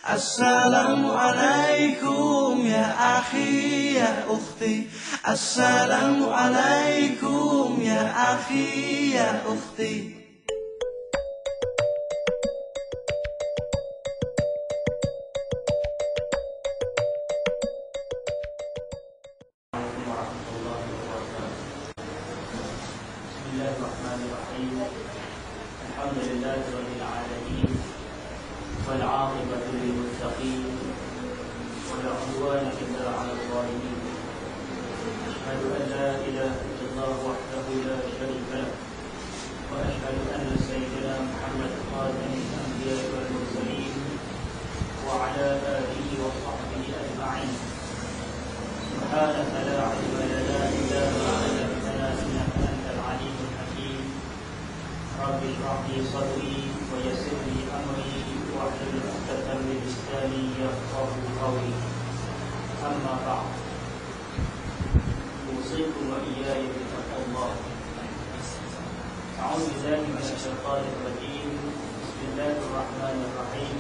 Assalamualaikum ya akhi ya ukhti. Assalamualaikum ya akhi ya ukhti. Bismillahirrahmanirrahim. Alhamdulillahirabbil alamin. Wal 'aqibatu lil muttaqin. Wa la 'udwana illa 'alal zalimin. Asyhadu an la ilaha illallah wahdahu la syarika lahu wa asyhadu anna sayyidina Muhammadan khatamul anbiya'i wal mursalin wa 'ala alihi wa sahbihi ajma'in. Subhanaka la 'ilma lana illa ma 'allamtana innaka antal 'alimul hakim. Rabbi shrah li sadri wa yassir li amri wahlul 'uqdatam min lisani yafqahu qawli. Amma ba'd. Usikum wa iyaya bittaqwallah. A'udzu billahi minasy syaithanir rajim. Bismillahirrahmanirrahim.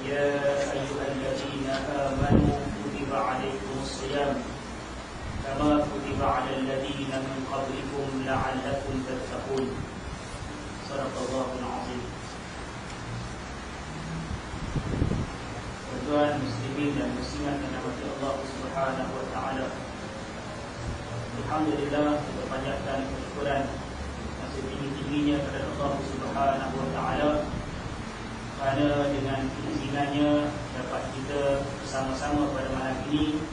Ya ayyuhalladzina amanu kutiba 'alaikumus shiyam kama kutiba 'alal ladzina min qablikum la'allakum tattaqun. Shadaqallahul 'azim. Tuan muslimin dan muslimat yang dirahmati Allah Subhanahu wa taala. Alhamdulillah, kita panjatkan kesyukuran yang setinggi-tingginya kepada Allah Subhanahu wa taala kerana dengan izinannya dapat kita bersama-sama pada malam ini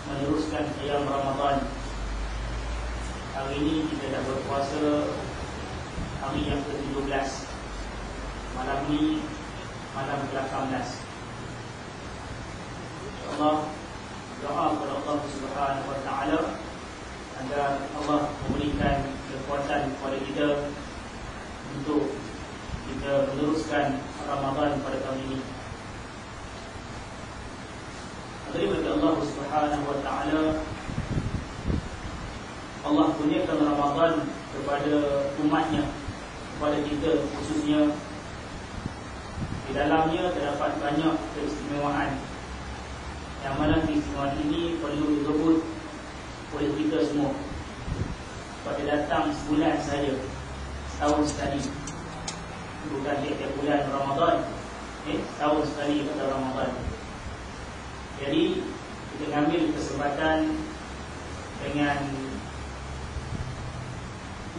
meneruskan qiyam Ramadan. Hari ini kita dah berpuasa hari yang ke-17. Malam ini malam ke-18. Allah doa kepada Allah Subhanahu wa taala agar Allah memberikan kekuatan kepada kita untuk kita meneruskan Ramadan pada tahun ini. Alhamdulillah Allah Subhanahu wa taala, Allah kurniakan Ramadan kepada umatnya, kepada kita khususnya. Di dalamnya terdapat banyak keistimewaan, yang mana keistimewaan ini perlu direbut oleh kita semua. Pada datang sebulan saja, setahun sekali, bukan tiap-tiap bulan Ramadan, setahun sekali pada Ramadan. Jadi kita ambil kesempatan dengan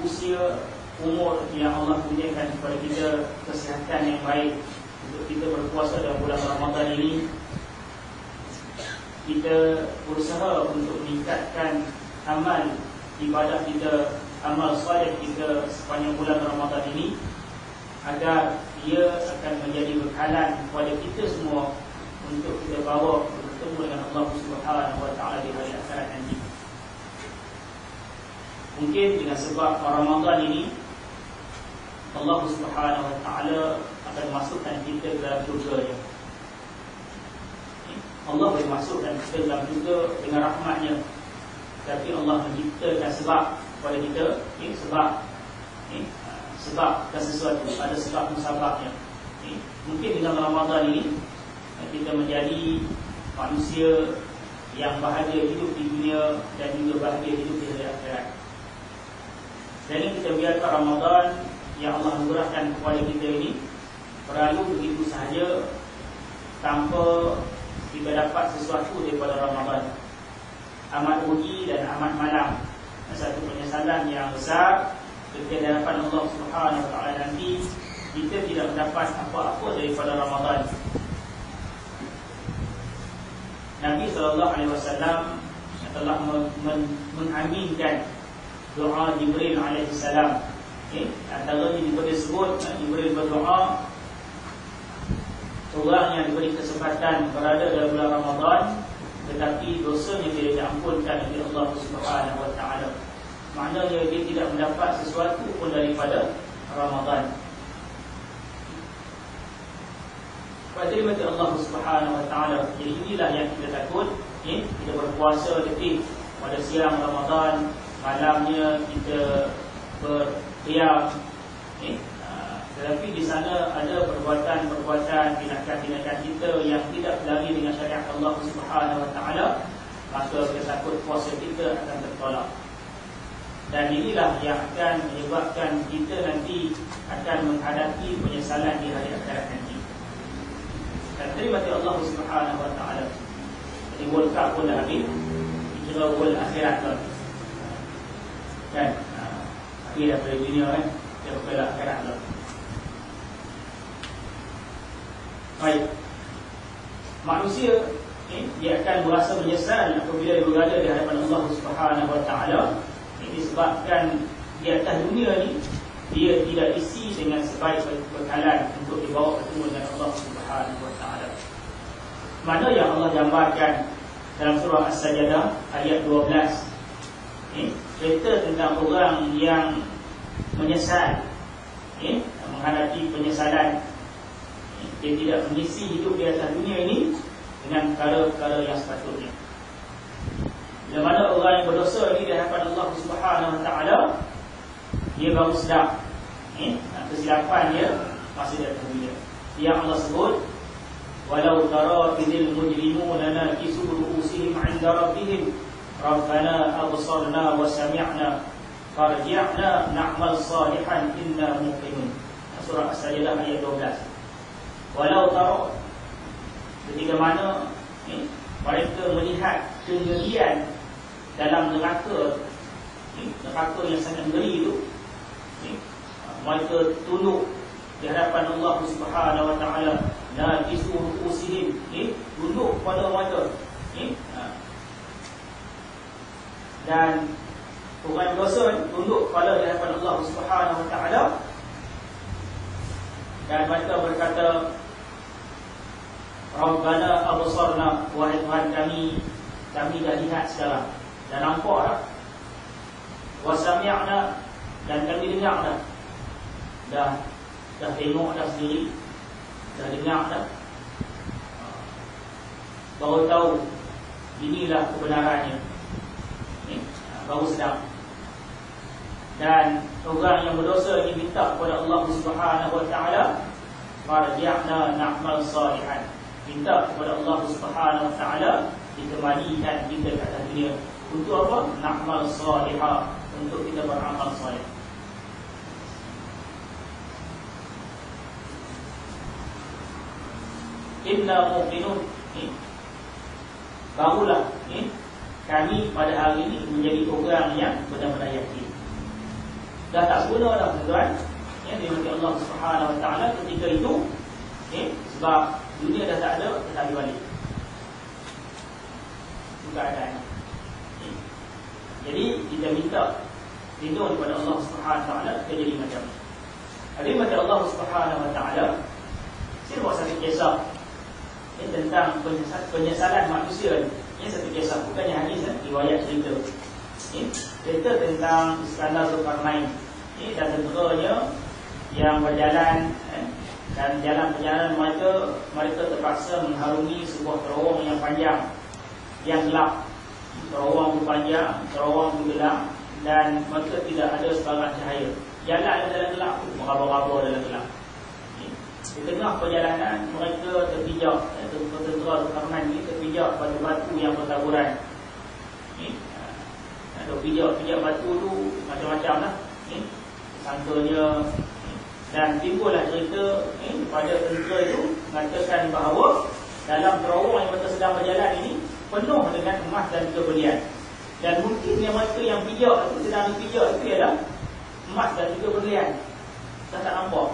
usia umur yang Allah kurniakan kepada kita, kesihatan yang baik untuk kita berpuasa dalam bulan Ramadan ini. Kita berusaha untuk meningkatkan amal ibadah kita, amal soleh kita sepanjang bulan Ramadan ini, agar ia akan menjadi bekalan kepada kita semua untuk kita bawa bertemu dengan Allah Subhanahu wa taala di hari akhirat nanti. Mungkin dengan sebab Ramadan ini Allah Subhanahu wa taala akan masukkan kita ke dalam syurga-Nya. Allah boleh masukkan kita dalam syurga dengan rahmat-Nya. Tapi Allah menciptakan sebab kepada kita, sebab dan sesuatu, ada sebab musababnya. Mungkin dengan Ramadan ini kita menjadi manusia yang bahagia hidup di dunia dan juga bahagia hidup di hari akhirat. Jadi kita biarkan Ramadan yang Allah anugerahkan kepada kita ini berlalu begitu sahaja tanpa kita dapat sesuatu daripada Ramadan. Amat rugi dan amat malam, satu penyesalan yang besar ketika di hadapan Allah Subhanahu wa taala nanti kita tidak mendapat apa-apa daripada Ramadan. Nabi SAW telah mengaminkan doa Jibril alaihissalam. Antara ini diberi sebut Jibril berdoa, orang yang diberi kesempatan berada dalam bulan Ramadan tetapi dosanya tidak diampunkan oleh Allah Subhanahu wa taala. Maknanya dia tidak mendapat sesuatu pun daripada Ramadan. Pada mati Allah Subhanahu wa taala. Jadi inilah yang kita takut, kita berpuasa letih pada siang Ramadan, malamnya kita berqiyam, tetapi di sana ada perbuatan-perbuatan, tindakan-tindakan Allah Subhanahu Wa Taala, maka kita takut puasa kita akan tertolak. Dan inilah yang akan menyebabkan kita nanti akan menghadapi penyesalan di hari akhirat nanti. Dan terima kasih Allah Subhanahu Wa Taala. Jadi World Cup pun dah habis, kira World Akhirat lah. Kan? Akhir daripada dunia kan, dia kepada akhirat lah. Baik. Manusia dia akan berasa menyesal apabila dia berada di hadapan Allah Subhanahu Wa Taala. Ini disebabkan di atas dunia ni dia tidak isi dengan sebaik-baik bekalan untuk dibawa bertemu dengan Allah Subhanahu Wa Taala. Mana yang Allah gambarkan dalam surah As-Sajdah ayat 12. Cerita tentang orang yang menyesal, menghadapi penyesalan. Dia tidak mengisi hidup di atas dunia ini dengan perkara-perkara yang sepatutnya. Bila mana orang yang berdosa ini di hadapan Allah Subhanahu Wa Taala, dia baru sedar kesilapan dia masih di atas dunia. Yang Allah sebut, walau tara idil mujrimuna nakisu ru'usihim 'inda rabbihim rabbana absarna wa sami'na farji'na na'mal salihan inna muqinun. Surah As-Sajdah ayat 12. Walau tara, ketika mana mereka melihat kengerian dalam neraka yang sangat ngeri itu, mereka tunduk di hadapan Allah Subhanahu Wa Taala, la isuru usihim, tunduk pada mereka, dan orang dosa tunduk pada di hadapan Allah Subhanahu Wa Taala, dan mereka berkata, Rabbana absarna, wahai Tuhan kami dah lihat sekarang, dah nampak dah. Wa sami'na, dan kami dengar dah. Dah tengok dah sendiri, dah dengar dah. Baru tahu inilah kebenarannya. Baru sedar. Dan orang yang berdosa ini minta kepada Allah Subhanahu Wa Taala, farji'na na'mal salihan, minta kepada Allah Subhanahu Wa Taala dikembalikan kita ke atas dunia. Untuk apa? Na'mal salihah, untuk kita beramal salih. Inna muqinun, barulah kami pada hari ini menjadi orang yang benar-benar yakin. Dah tak guna dah tuan-tuan, dimati Allah Subhanahu Wa Taala ketika itu, sebab dunia dah tak ada, kita ambil balik. Itu keadaan. Jadi kita minta lindung kepada Allah Subhanahu Wa Taala, kita jadi macam ni. Ada mati Allah Subhanahu Wa Taala. Saya buat satu kisah tentang penyesalan manusia. Ini satu kisah, bukannya hadis, riwayat cerita. Cerita tentang Iskandar Zulkarnain. Dan tenteranya yang berjalan, dan dalam perjalanan mereka terpaksa mengharungi sebuah terowong yang panjang, yang gelap. Terowong itu panjang, terowong itu gelap, dan mereka tidak ada sebarang cahaya. Jalan dalam gelap, meraba-raba dalam gelap. Di tengah perjalanan mereka terpijak, tentera Zulkarnain ini terpijak batu-batu yang bertaburan. Ada pijak batu tu macam-macam lah. Sangkanya, dan timbullah cerita pada tentera itu mengatakan bahawa dalam terowong yang mereka sedang berjalan ini penuh dengan emas dan juga berlian. Dan mungkin yang mereka yang pijak itu, sedang dipijak itu ialah emas dan juga berlian. Kita tak nampak.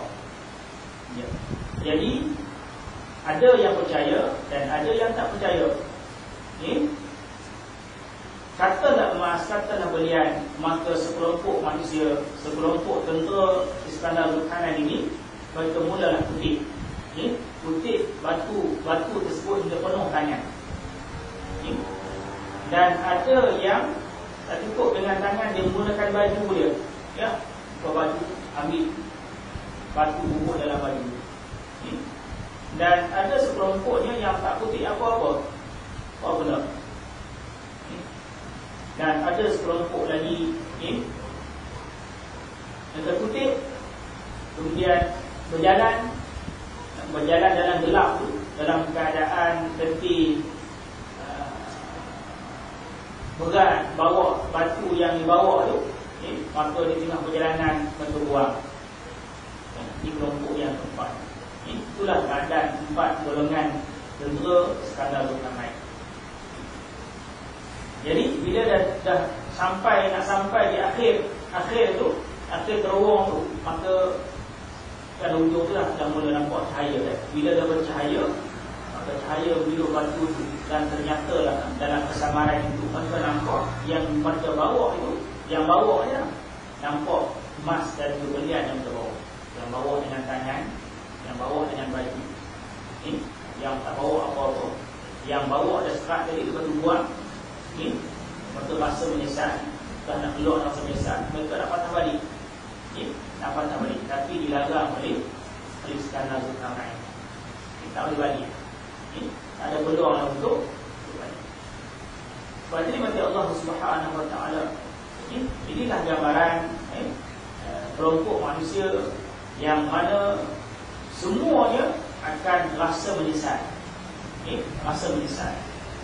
Jadi ada yang percaya dan ada yang tak percaya. Katalah emas, katalah berlian, maka sekelompok manusia, sekelompok tentera Iskandar Zulkarnain ini, mereka mulalah kutip. Kutip batu tersebut hingga penuh tangan. Dan ada yang tak cukup dengan tangan, dia menggunakan baju dia. Baju, ambil batu bubuk dalam baju. Dan ada sekelompoknya yang tak kutip apa-apa. Apa pula? Dan ada sekelompok lagi yang terkutip, kemudian berjalan dalam gelap tu, dalam keadaan letih, berat bawa batu yang dibawa tu, maka di tengah perjalanan mereka buang. Ini kelompok yang keempat. Itulah keadaan 4 golongan tentera Iskandar Zulkarnain. Jadi bila dah sampai, nak sampai di akhir tu, akhir terowong tu, maka pada hujung tu dah mula nampak cahaya kan. Bila dah bercahaya, maka cahaya biru batu tu, dan ternyata lah dalam kesamaran itu maka nampak yang mereka bawa itu, yang bawa je nampak emas dan berlian yang terbawa. Yang bawa dengan tangan, yang bawa dengan baju, yang tak bawa apa-apa. Yang bawa ada serat tadi itu batu buang, mereka rasa menyesal, dah nak keluar rasa menyesal, mereka nak patah balik, nak patah balik, tapi dilarang oleh Iskandar Zulkarnain. Tak boleh balik, ada peluang untuk balik. Sebab ini mati Allah Subhanahu Wa Taala. Inilah gambaran kelompok manusia yang mana semuanya akan rasa menyesal, rasa menyesal.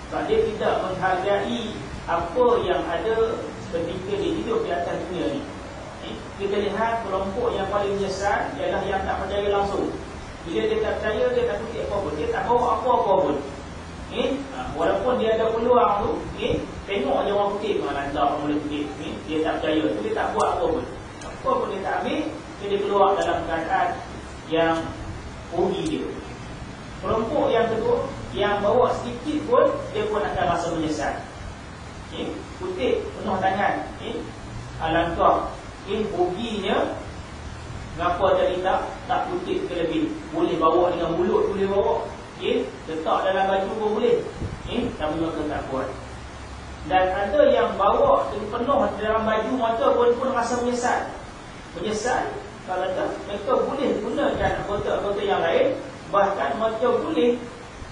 Sebab dia tidak menghargai apa yang ada ketika dia hidup di atas dunia ni. Kita lihat kelompok yang paling menyesal ialah yang tak percaya langsung. Bila dia tak percaya, dia tak kutip apa-apa, dia tak bawa apa-apa pun. Walaupun dia ada peluang tu, tengok je orang kutip, lantar orang boleh kutip, dia tak percaya tu, dia tak buat apa pun. Apa pun dia tak ambil, dia keluar dalam keadaan yang rugi dia. Kelompok yang kedua, yang bawa sedikit pun, dia pun akan rasa menyesal. Kutip penuh tangan, alangkah ruginya. Kenapa tadi tak kutip ke lebih? Boleh bawa dengan mulut, boleh bawa, letak dalam baju pun boleh, tapi mereka tak buat. Dan ada yang bawa penuh dalam baju mata pun rasa menyesal. Menyesal kalau mereka boleh gunakan anggota-anggota yang lain. Bahkan mereka boleh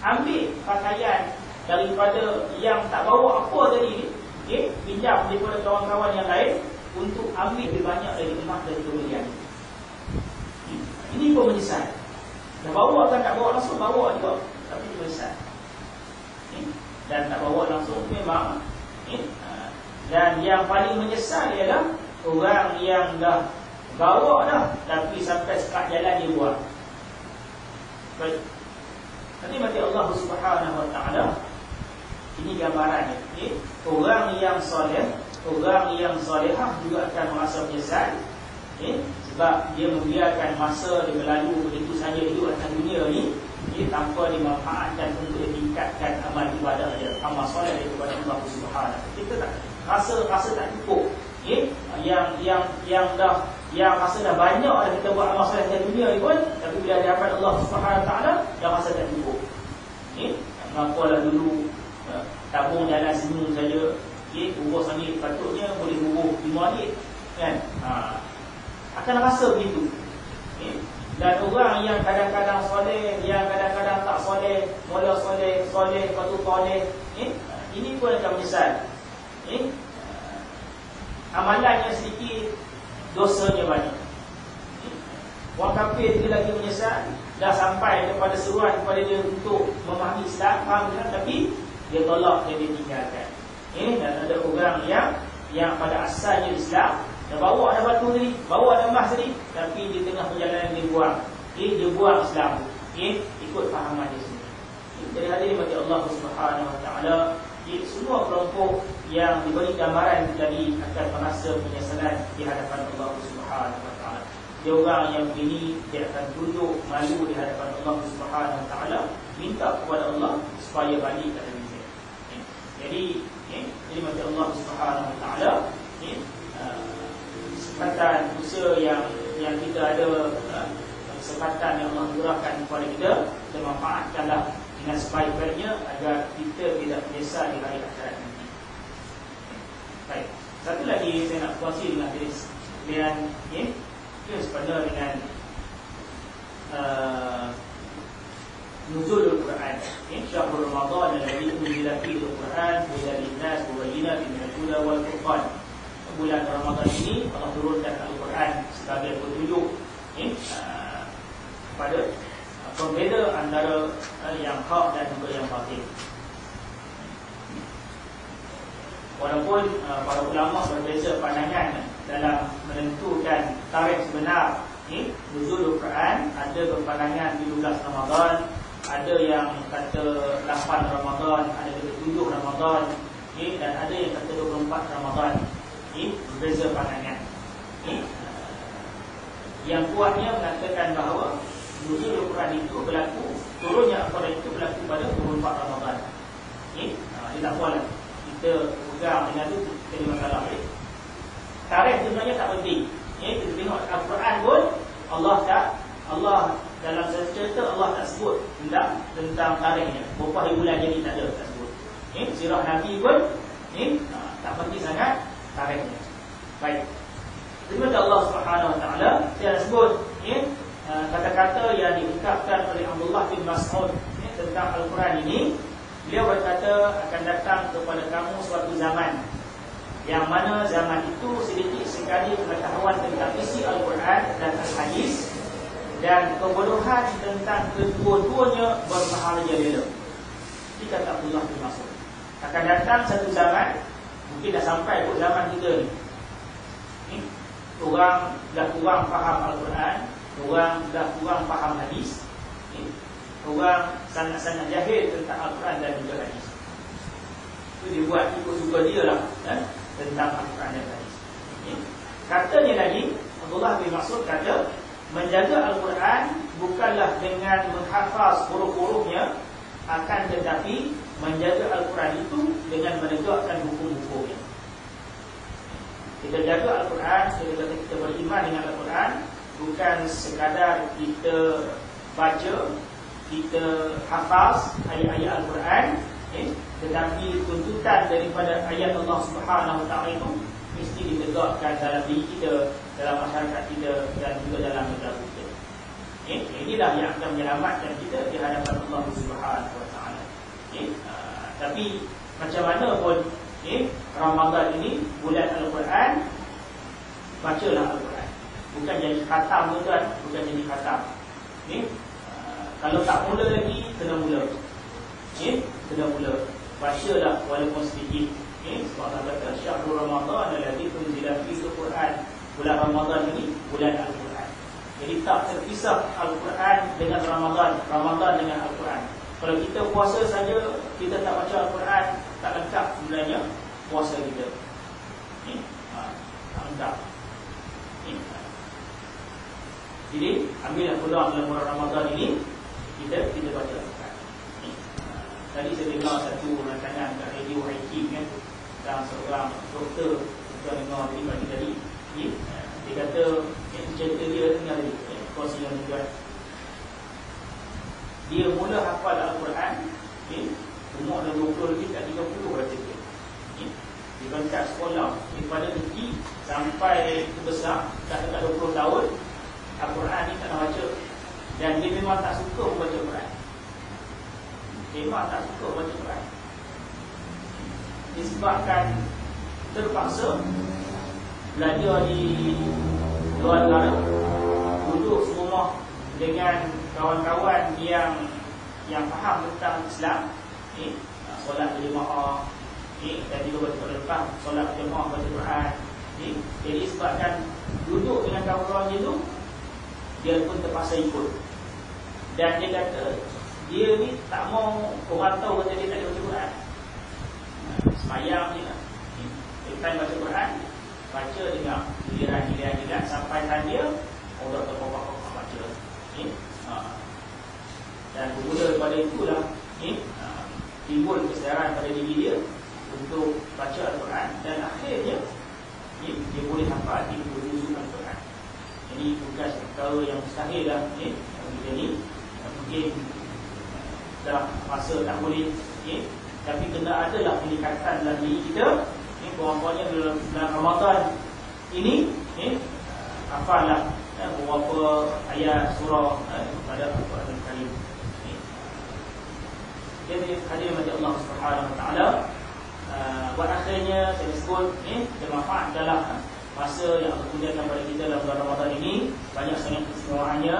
ambil pakaian daripada yang tak bawa apa tadi ni, pinjam daripada kawan-kawan yang lain untuk ambil lebih banyak dari emas dan kemuliaan. Ini pun menyesal. Dah bawa kan, tak bawa langsung, bawa juga, tapi menyesal. Dan tak bawa langsung memang. Dan yang paling menyesal ialah orang yang dah bawa dah, tapi sampai sekat jalan dia buat. Baik. Nanti mati Allah Subhanahu Wa Taala. Ini gambarannya. Orang yang soleh, orang yang solehah juga akan merasa menyesal. Sebab dia membiarkan masa dia berlalu begitu saja hidup atas dunia ni, tanpa dimanfaatkan untuk meningkatkan amal ibadah dia, amal soleh dia kepada Allah Subhanahu. Kita tak rasa tak cukup. Yang rasa dah banyak dah kita buat amal soleh atas dunia ni pun, tapi bila di hadapan Allah Subhanahu Taala dah rasa tak cukup. Mengapalah dulu tabung jalan senyum saja, urus langit patutnya boleh urus 5 langit kan. Akan rasa begitu. Dan orang yang kadang-kadang soleh, yang kadang-kadang tak soleh, mula soleh, lepas tu soleh, ini pun akan menyesal. Amalannya sedikit, dosanya banyak. Orang kafir dia lagi menyesal, dah sampai kepada seruan kepada dia untuk memahami Islam, faham Islam, tapi dia tolak, dia tinggalkan. Dan ada orang yang pada asalnya Islam, dah bawa ada batu tadi, bawa ada emas tadi, tapi di tengah perjalanan dia buang. Dia buang Islam. Ikut fahaman dia sendiri. Jadi hadirin bagi Allah Subhanahu Wa Taala, semua kelompok yang diberi gambaran tadi akan merasa penyesalan di hadapan Allah Subhanahu Wa Taala. Dia orang yang begini, dia akan tunduk malu di hadapan Allah Subhanahu Wa Taala, minta kepada Allah supaya balik pada diri. Jadi bagi Allah Subhanahu Wa Taala, kesempatan usaha yang kita ada, kesempatan yang Allah berikan kepada kita, kita manfaatkanlah dengan sebaik-baiknya agar kita tidak menyesal di hari akhirat nanti. Baik, satu lagi saya nak kongsi dengan kalian, itu sepada dengan nuzulul Quran. Syahrul Ramadan alladzi unzila fihi al-Quran hudan lin-nas wa bayyinatin minal huda wal furqan. Bulan Ramadan ini Allah turunkan Al-Quran sebagai petunjuk kepada pembeda antara yang hak dan juga yang batil. Walaupun para ulama berbeza pandangan dalam menentukan tarikh sebenar nuzul Al-Quran. Ada berpandangan 17 Ramadan, ada yang kata 8 Ramadan, ada yang kata 7 Ramadan, dan ada yang kata 24 Ramadan. Berbeza pandangan. Yang kuatnya mengatakan bahawa nuzul Al-Quran itu berlaku, turunnya Al-Quran itu berlaku pada 24 Ramadan. Dia tak kuatlah kita pegang dengan itu, jadi masalah. Tarikh sebenarnya tak penting. Kita tengok Al-Quran pun Allah dalam cerita Allah tak sebut tentang tarikhnya, berapa hari bulan jadi tak ada, tak sebut. Sirah Nabi pun tak penting sangat tarikhnya. Baik. Terima kasih Allah Subhanahu Wa Taala. Saya sebut kata-kata yang diungkapkan oleh Abdullah bin Mas'ud tentang Al-Quran ini. Beliau berkata, akan datang kepada kamu suatu zaman yang mana zaman itu sedikit sekali pengetahuan tentang isi Al-Quran dan Al-Hadis, dan kebodohan tentang kedua-duanya bermerajalela. Ini kata Abdullah bin Mas'ud. Akan datang satu zaman, mungkin dah sampai ke zaman kita ni, orang dah kurang faham Al-Quran, orang dah kurang faham hadis, orang sangat-sangat jahil tentang Al-Quran dan juga hadis. Itu dia buat ikut suka dia lah tentang Al-Quran dan hadis. Katanya lagi, Abdullah bin Mas'ud kata, menjaga Al-Quran bukanlah dengan menghafaz huruf-hurufnya, akan tetapi menjaga Al-Quran itu dengan menegakkan hukum-hukumnya. Kita jaga Al-Quran, kita beriman dengan Al-Quran, bukan sekadar kita baca, kita hafaz ayat-ayat Al-Quran, tetapi tuntutan daripada ayat Allah Subhanahu Wa Taala itu mesti ditegakkan dalam diri kita, dalam masyarakat kita, dan juga dalam negara kita. Inilah yang akan menyelamatkan kita di hadapan Allah Subhanahu Wa Taala. Tapi macam mana pun Ramadan ini bulan Al-Quran, bacalah Al-Quran. Bukan jadi khatam tuan, bukan jadi khatam. Kalau tak mula lagi, kena mula. Kena mula. Bacalah walaupun sedikit. Sebab Allah kata Syahrul Ramadan alladzi unzila fihi Al-Quran. Bulan Ramadan ini bulan Al-Quran. Jadi tak terpisah Al-Quran dengan Ramadan, Ramadan dengan Al-Quran. Kalau kita puasa saja, kita tak baca Al-Quran, tak lengkap sebenarnya puasa kita. Tak lengkap. Jadi ambillah peluang dalam bulan Ramadan ini, kita baca Al-Quran. Tadi saya dengar satu rancangan kat radio Hakim kan, tentang seorang doktor, tuan dengar tadi. Dia kata cerita dia dengar tadi, kongsi yang tuan. Dia mula hafal Al-Quran, umur dah 20 lebih, tak 30 kata dia. Dia berangkat sekolah daripada kecil sampai besar, tak dekat 20 tahun, Al-Quran ni tak nak baca. Dan dia memang tak suka membaca Quran. Memang tak suka membaca Quran. Disebabkan terpaksa belajar di luar negara, duduk serumah dengan kawan-kawan yang faham tentang Islam, solat berjemaah, dan juga baca Quran, solat berjemaah, baca Quran. Jadi sebabkan duduk dengan kawan-kawan itu, dia pun terpaksa ikut. Dan dia kata dia ni tak mau orang tahu kata dia tak ada baca Quran. Semayang je lah, time baca Quran, baca dengar giliran sampai tanya orang terpaksa baca. Dan bermula daripada itulah timbul kesedaran pada diri dia untuk baca Al-Quran, dan akhirnya dia boleh hafal 30 juzuk Al-Quran. Jadi bukan perkara yang mustahil lah. Kita ni mungkin dah masa tak boleh, tapi kena adalah peningkatan dalam diri kita. Kurang-kurangnya dalam Ramadan ini hafallah beberapa ayat surah pada Al-Quran Al-Karim. Jadi hadirin majlis Allah Subhanahu Wa Taala, buat akhirnya saya sebut bermanfaat dalam masa yang Allah kurniakan kepada kita dalam bulan Ramadan ini. Banyak sangat keistimewaannya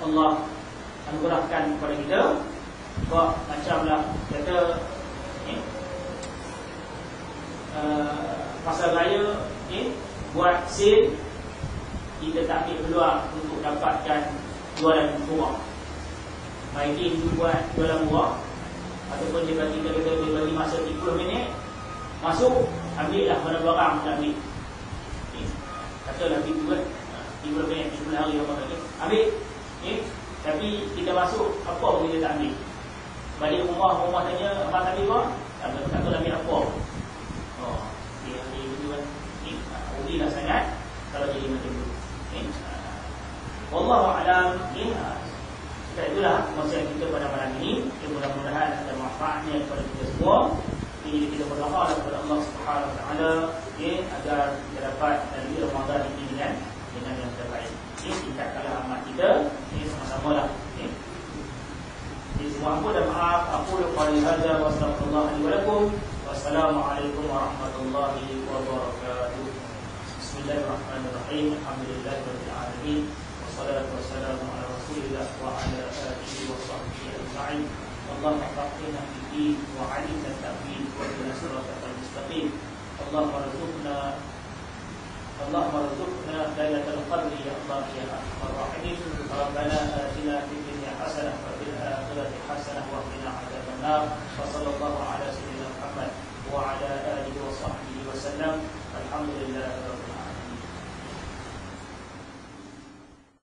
Allah anugerahkan kepada kita. Sebab macamlah kata pasar raya, buat sale, kita tak ambil peluang untuk dapatkan jualan murah. Baik itu buat jualan murah, ataupun dia bagi masa 30 minit, masuk, ambil lah mana barang nak ambil. Katalah pintu kan, 30 minit, 30 hari orang kata, ambil. Tapi kita masuk, apa pun kita tak ambil. Balik rumah tanya, abang ambil apa? Tak tahu ambil apa. Dia hari itu kan, rugilah sangat kalau jadi macam tu. Wallahu a'lam. Itulah kongsian kita pada malam ini. Mudah-mudahan ada manfaatnya kepada kita semua. Jadi kita berdoa kepada Allah Subhanahu Wa Taala agar kita dapat dari Ramadan ini dengan yang terbaik. Tingkatkanlah amal kita, sama-sama lah. Jadi semua ampun dan maaf. Aku qali hadza wa astaghfirullah li wa lakum. Wassalamualaikum warahmatullahi wabarakatuh. Bismillahirrahmanirrahim. Alhamdulillahirabbil alamin. Wassalatu wassalamu ala Rasulillah wa ala alihi wa sahbihi ajma'in. Allahumma faqihna fid din wa 'allimna at-ta'wil wa ihdina siratal mustaqim. Allahumma arzuqna lailatul qadri ya Allah ya arhamar rahimin. Rabbana atina fid dunya hasanah wa fil akhirati hasanah wa qina adzabannar. Wa sallallahu ala sayyidina